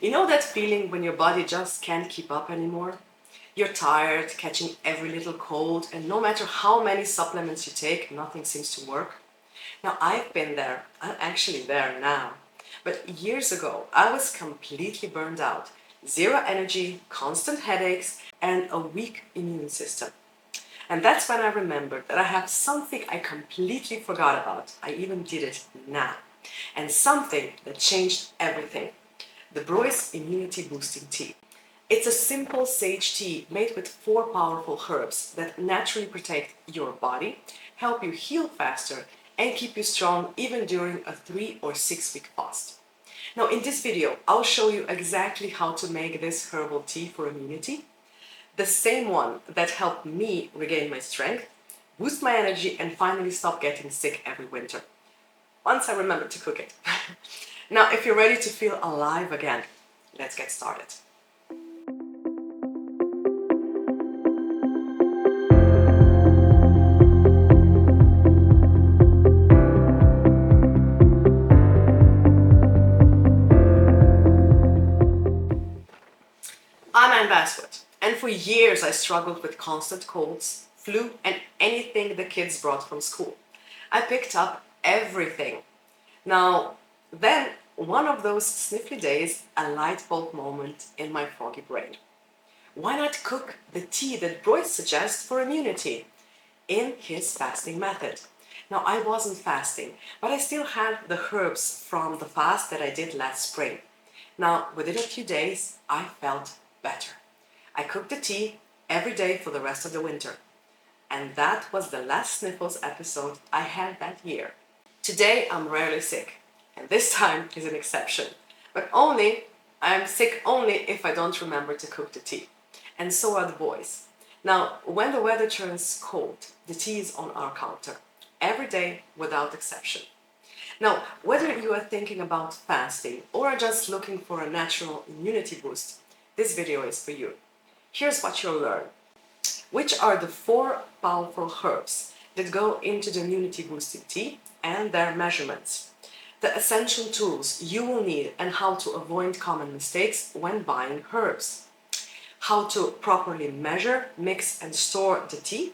You know that feeling when your body just can't keep up anymore? You're tired, catching every little cold, and no matter how many supplements you take, nothing seems to work. Now, I've been there. I'm actually there now. But years ago, I was completely burned out. Zero energy, constant headaches, and a weak immune system. And that's when I remembered that I have something I completely forgot about. I even did it now. And something that changed everything. The Breuss Immunity Boosting Tea. It's a simple sage tea made with 4 powerful herbs that naturally protect your body, help you heal faster, and keep you strong even during a 3 or 6 week fast. Now in this video, I'll show you exactly how to make this herbal tea for immunity, the same one that helped me regain my strength, boost my energy, and finally stop getting sick every winter. Once I remembered to cook it. Now, if you're ready to feel alive again, let's get started. I'm Anne Basswood, and for years I struggled with constant colds, flu, and anything the kids brought from school. I picked up everything. Now, then, one of those sniffly days, a light bulb moment in my foggy brain. Why not cook the tea that Breuss suggests for immunity in his fasting method? Now, I wasn't fasting, but I still had the herbs from the fast that I did last spring. Now, within a few days, I felt better. I cooked the tea every day for the rest of the winter. And that was the last sniffles episode I had that year. Today, I'm rarely sick, and this time is an exception. But I'm sick only if I don't remember to cook the tea. And so are the boys. Now, when the weather turns cold, the tea is on our counter, every day without exception. Now, whether you are thinking about fasting or are just looking for a natural immunity boost, this video is for you. Here's what you'll learn. Which are the 4 powerful herbs that go into the immunity boosting tea and their measurements, the essential tools you will need and how to avoid common mistakes when buying herbs, how to properly measure, mix and store the tea,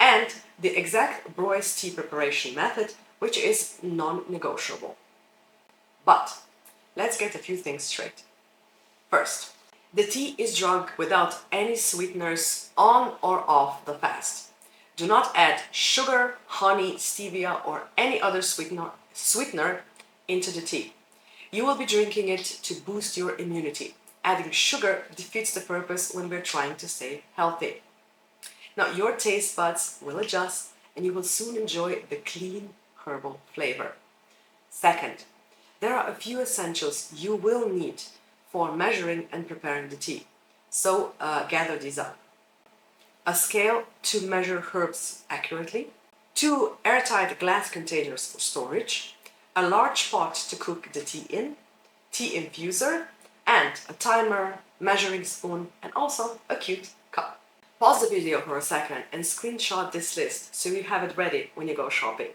and the exact Breuss tea preparation method, which is non-negotiable. But let's get a few things straight. First, the tea is drunk without any sweeteners on or off the fast. Do not add sugar, honey, stevia, or any other sweetener into the tea. You will be drinking it to boost your immunity. Adding sugar defeats the purpose when we're trying to stay healthy. Now, your taste buds will adjust and you will soon enjoy the clean herbal flavor. Second, there are a few essentials you will need for measuring and preparing the tea. So gather these up. A scale to measure herbs accurately, 2 airtight glass containers for storage, a large pot to cook the tea in, tea infuser, and a timer, measuring spoon, and also a cute cup. Pause the video for a second and screenshot this list so you have it ready when you go shopping.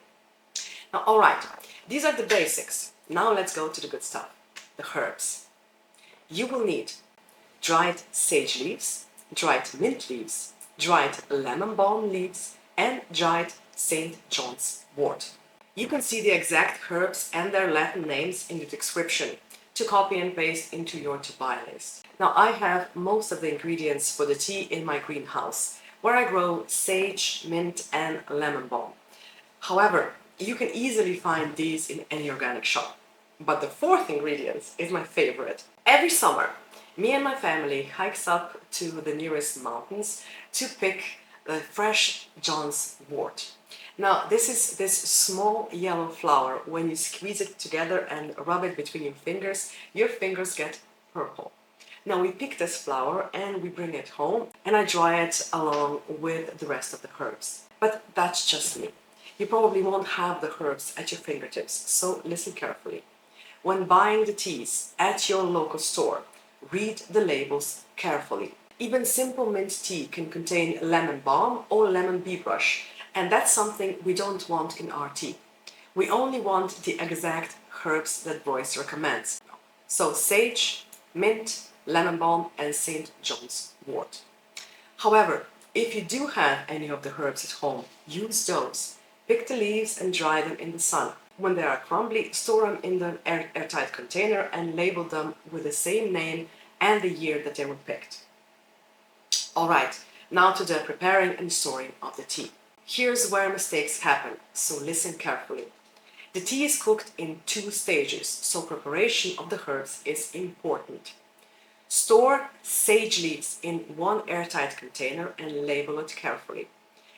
Now, alright, these are the basics. Now let's go to the good stuff, the herbs. You will need dried sage leaves, dried mint leaves, dried lemon balm leaves, and dried St. John's wort. You can see the exact herbs and their Latin names in the description to copy and paste into your to-buy list. Now, I have most of the ingredients for the tea in my greenhouse, where I grow sage, mint, and lemon balm. However, you can easily find these in any organic shop. But the 4th ingredient is my favorite. Every summer, me and my family hikes up to the nearest mountains to pick the fresh John's wort. Now, this is this small yellow flower. When you squeeze it together and rub it between your fingers get purple. Now, we pick this flower and we bring it home and I dry it along with the rest of the herbs. But that's just me. You probably won't have the herbs at your fingertips, so listen carefully. When buying the teas at your local store, read the labels carefully. Even simple mint tea can contain lemon balm or lemon bee brush, and that's something we don't want in our tea. We only want the exact herbs that Breuss recommends. So sage, mint, lemon balm, and St. John's wort. However, if you do have any of the herbs at home, use those. Pick the leaves and dry them in the sun. When they are crumbly, store them in an airtight container and label them with the same name and the year that they were picked. Alright, now to the preparing and storing of the tea. Here's where mistakes happen, so listen carefully. The tea is cooked in 2 stages, so preparation of the herbs is important. Store sage leaves in one airtight container and label it carefully.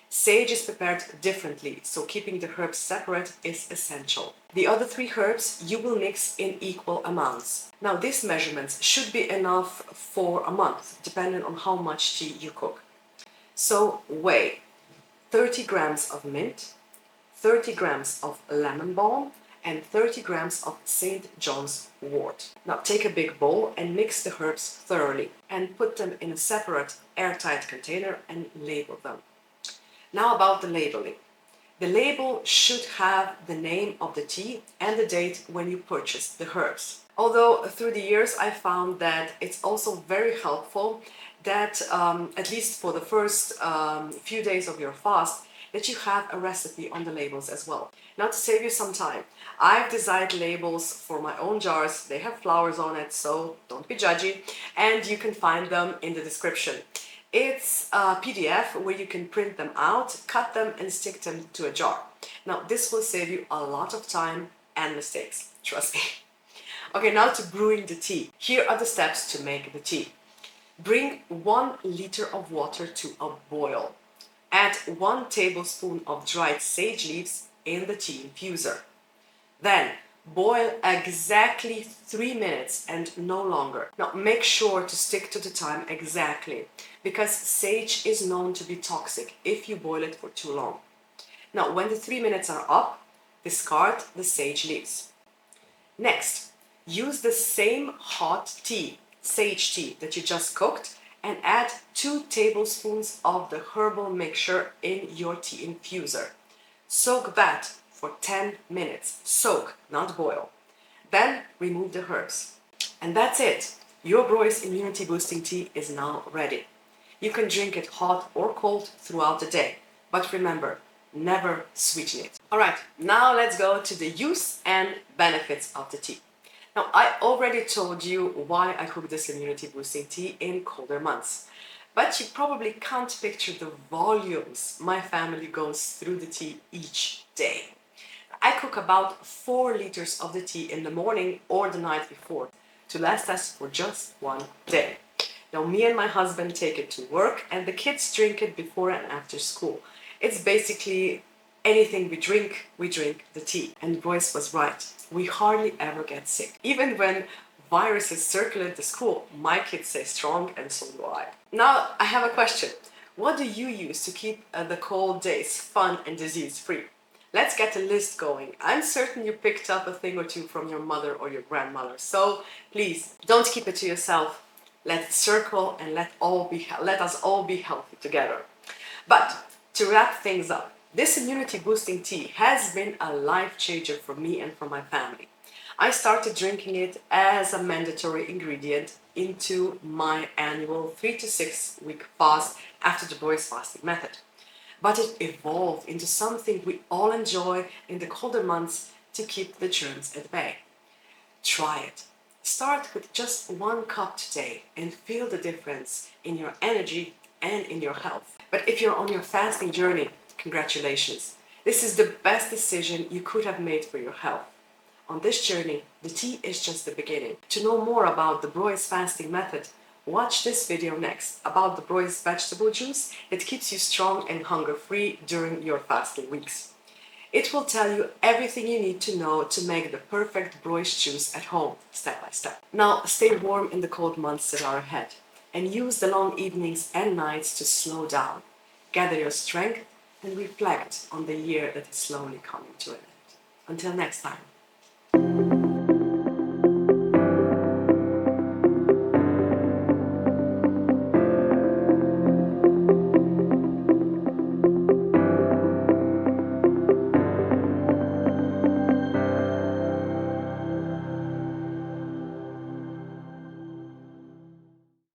Sage is prepared differently, so keeping the herbs separate is essential. The other 3 herbs you will mix in equal amounts. Now, these measurements should be enough for a month, depending on how much tea you cook. So weigh 30 grams of mint, 30 grams of lemon balm, and 30 grams of St. John's wort. Now take a big bowl and mix the herbs thoroughly and put them in a separate airtight container and label them. Now about the labeling. The label should have the name of the tea and the date when you purchased the herbs. Although through the years I found that it's also very helpful that at least for the first few days of your fast, that you have a recipe on the labels as well. Now to save you some time, I've designed labels for my own jars. They have flowers on it, so don't be judgy, and you can find them in the description. It's a PDF where you can print them out, cut them and stick them to a jar. Now this will save you a lot of time and mistakes, trust me. Okay, now to brewing the tea. Here are the steps to make the tea. Bring 1 liter of water to a boil. Add 1 tablespoon of dried sage leaves in the tea infuser. Then boil exactly 3 minutes and no longer. Now make sure to stick to the time exactly, because sage is known to be toxic if you boil it for too long. Now when the 3 minutes are up, discard the sage leaves. Next, use the same hot tea, sage tea, that you just cooked and add 2 tablespoons of the herbal mixture in your tea infuser. Soak that for 10 minutes. Soak, not boil. Then remove the herbs. And that's it. Your Breuss immunity boosting tea is now ready. You can drink it hot or cold throughout the day. But remember, never sweeten it. Alright, now let's go to the use and benefits of the tea. Now, I already told you why I cook this immunity boosting tea in colder months. But you probably can't picture the volumes my family goes through the tea each day. I cook about 4 liters of the tea in the morning or the night before to last us for just 1 day. Now me and my husband take it to work and the kids drink it before and after school. It's basically anything we drink the tea. And Breuss was right. We hardly ever get sick. Even when viruses circulate the school, my kids stay strong and so do I. Now I have a question. What do you use to keep the cold days fun and disease-free? Let's get a list going. I'm certain you picked up a thing or 2 from your mother or your grandmother. So please, don't keep it to yourself. Let it circle and let us all be healthy together. But to wrap things up, this immunity boosting tea has been a life changer for me and for my family. I started drinking it as a mandatory ingredient into my annual 3 to 6 week fast after the Breuss fasting method. But it evolved into something we all enjoy in the colder months to keep the germs at bay. Try it. Start with just 1 cup today and feel the difference in your energy and in your health. But if you're on your fasting journey, congratulations. This is the best decision you could have made for your health. On this journey, the tea is just the beginning. To know more about the Breuss fasting method, watch this video next about the Breuss vegetable juice that keeps you strong and hunger-free during your fasting weeks. It will tell you everything you need to know to make the perfect Breuss juice at home, step by step. Now, stay warm in the cold months that are ahead and use the long evenings and nights to slow down, gather your strength and reflect on the year that is slowly coming to an end. Until next time.